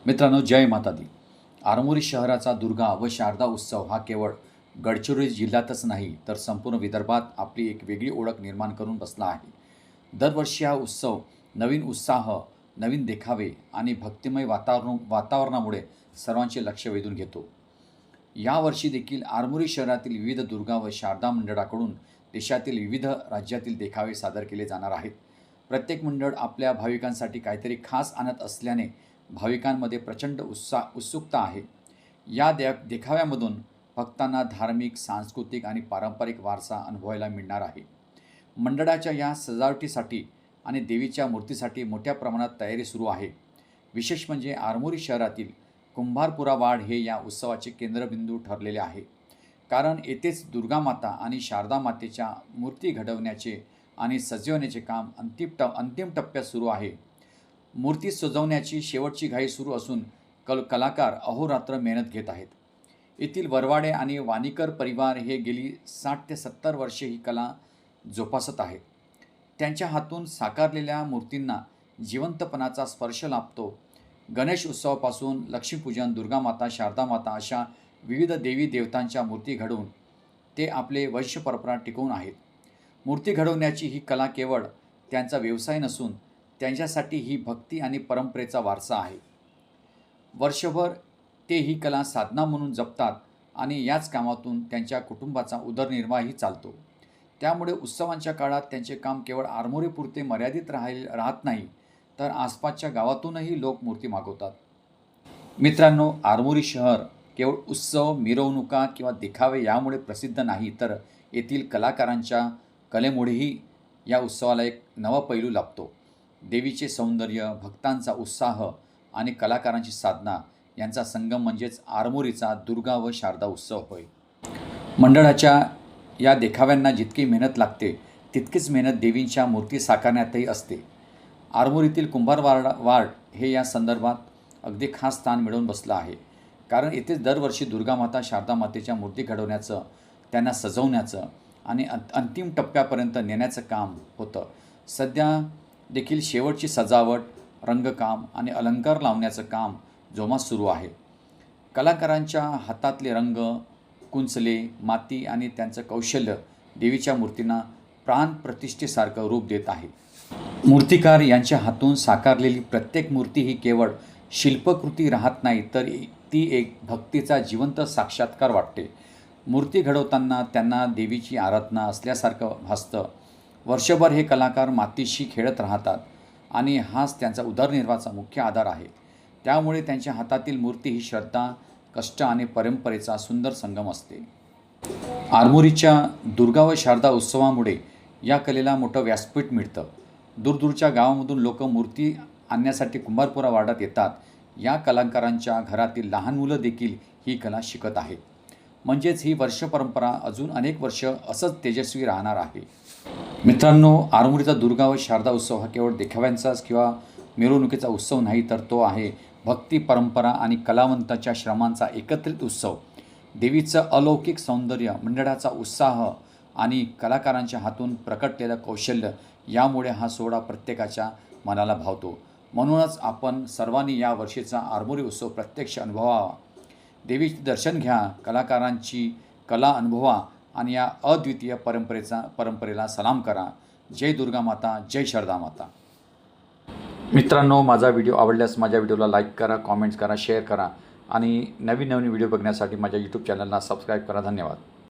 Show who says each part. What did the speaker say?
Speaker 1: मित्रांनो, जय माता दी. आरमोरी शहराचा दुर्गा व शारदा उत्सव हा केवळ गडचिरोली जिल्ह्यातच नाही तर संपूर्ण विदर्भात आपली एक वेगळी ओळख निर्माण करून बसला आहे. दरवर्षी हा उत्सव नवीन उत्साह, नवीन देखावे आणि भक्तिमय वातावरणामुळे सर्वांचे लक्ष वेधून घेतो. यावर्षी देखील आरमोरी शहरातील विविध दुर्गा व शारदा मंडळाकडून देशातील विविध राज्यातील देखावे सादर केले जाणार आहेत. प्रत्येक मंडळ आपल्या भाविकांसाठी काहीतरी खास आणत असल्याने भाविकांमध्ये प्रचंड उत्सुकता आहे. या देखाव्यामधून भक्तांना धार्मिक, सांस्कृतिक आणि पारंपरिक वारसा अनुभवायला मिळणार आहे. मंडळाच्या या सजावटीसाठी आणि देवीच्या मूर्तीसाठी मोठ्या प्रमाणात तयारी सुरू आहे. विशेष म्हणजे आरमोरी शहरातील कुंभारपुरा वाड हे या उत्सवाचे केंद्रबिंदू ठरलेले आहे. कारण येथेच दुर्गामाता आणि शारदा मातेच्या मूर्ती घडवण्याचे आणि सजवण्याचे काम अंतिम टप्प्यात सुरू आहे. मूर्ती सजवण्याची शेवटची घाई सुरू असून कलाकार अहोरात्र मेहनत घेत आहेत. येथील वरवाडे आणि वाणीकर परिवार हे गेली 60 ते 70 वर्षे ही कला जोपासत आहेत. त्यांच्या हातून साकारलेल्या मूर्तींना जिवंतपणाचा स्पर्श लाभतो. गणेश उत्सवापासून लक्ष्मीपूजन, दुर्गामाता, शारदामाता अशा विविध देवी देवतांच्या मूर्ती घडवून ते आपले वंश परंपरा टिकवून आहेत. मूर्ती घडवण्याची ही कला केवळ त्यांचा व्यवसाय नसून त्यांच्यासाठी ही भक्ती आणि परंपरेचा वारसा आहे. वर्षभर ते ही कला साधना म्हणून जपतात आणि याच कामातून त्यांच्या कुटुंबाचा उदरनिर्वाहही चालतो. त्यामुळे उत्सवांच्या काळात त्यांचे काम केवळ आरमोरीपुरते मर्यादित राहत नाही, तर आसपासच्या गावातूनही लोक मूर्ती मागवतात. मित्रांनो, आरमोरी शहर केवळ उत्सव, मिरवणुका किंवा देखावे यामुळे प्रसिद्ध नाही, तर येथील कलाकारांच्या कलेमुळेही या उत्सवाला एक नवा पैलू लाभतो. देवीचे सौंदर्य, भक्तांचा उत्साह आणि कलाकारांची साधना यांचा संगम म्हणजेच आरमोरीचा दुर्गा व शारदा उत्सव होय. मंडळाच्या या देखाव्यांना जितकी मेहनत लागते तितकीच मेहनत देवींच्या मूर्ती साकारण्यातही असते. आरमोरीतील कुंभार वाड हे या संदर्भात अगदी खास स्थान मिळवून बसलं आहे. कारण येथेच दरवर्षी दुर्गामाता, शारदा मातेच्या मूर्ती घडवण्याचं, त्यांना सजवण्याचं आणि अंतिम टप्प्यापर्यंत नेण्याचं काम होतं. सध्या देखील शेवटची सजावट, रंगकाम आणि अलंकार लावण्याचं काम जोमात सुरू आहे. कलाकारांच्या हातातले रंग, कुंचले, माती आणि त्यांचं कौशल्य देवीच्या मूर्तींना प्राणप्रतिष्ठेसारखं रूप देत आहे. मूर्तिकार यांच्या हातून साकारलेली प्रत्येक मूर्ती ही केवळ शिल्पकृती राहत नाही, तर ती एक भक्तीचा जिवंत साक्षात्कार वाटते. मूर्ती घडवताना त्यांना देवीची आराधना असल्यासारखं भासतं. वर्षभर हे कलाकार मातीशी खेळत राहतात आणि हाच त्यांचा उदरनिर्वाहाचा मुख्य आधार आहे. त्यामुळे त्यांच्या हातातील मूर्ती ही श्रद्धा, कष्ट आणि परंपरेचा सुंदर संगम असते. आरमोरीच्या दुर्गा व शारदा उत्सवामुळे या कलेला मोठं व्यासपीठ मिळतं. दूरदूरच्या गावामधून लोक मूर्ती आणण्यासाठी कुंभारपुरा वाड्यात येतात. या कलाकारांच्या घरातील लहान मुलं देखील ही कला शिकत आहेत. म्हणजेच ही वर्षपरंपरा अजून अनेक वर्ष असंच तेजस्वी राहणार आहे. मित्रांनो, आरमोरीचा दुर्गा व शारदा उत्सव हा केवळ देखाव्यांचाच किंवा मिरवणुकीचा उत्सव नाही, तर तो आहे भक्ती, परंपरा आणि कलावंतांच्या श्रमांचा एकत्रित उत्सव. देवीचं अलौकिक सौंदर्य, मंडळाचा उत्साह आणि कलाकारांच्या हातून प्रकटलेलं कौशल्य यामुळे हा सोहळा प्रत्येकाच्या मनाला भावतो. म्हणूनच आपण सर्वांनी या वर्षीचा आरमोरी उत्सव प्रत्यक्ष अनुभवावा. देवीचे दर्शन घ्या, कलाकारांची कला अनुभवा आणि या अद्वितीय परंपरेला सलाम करा. जय दुर्गा माता, जय शारदा माता. मित्रांनो, माझा व्हिडिओ आवडल्यास माझ्या व्हिडिओला लाईक करा, कॉमेंट्स करा, शेअर करा आणि नवीन व्हिडिओ बघण्यासाठी माझ्या यूट्यूब चॅनलला सबस्क्राईब करा. धन्यवाद.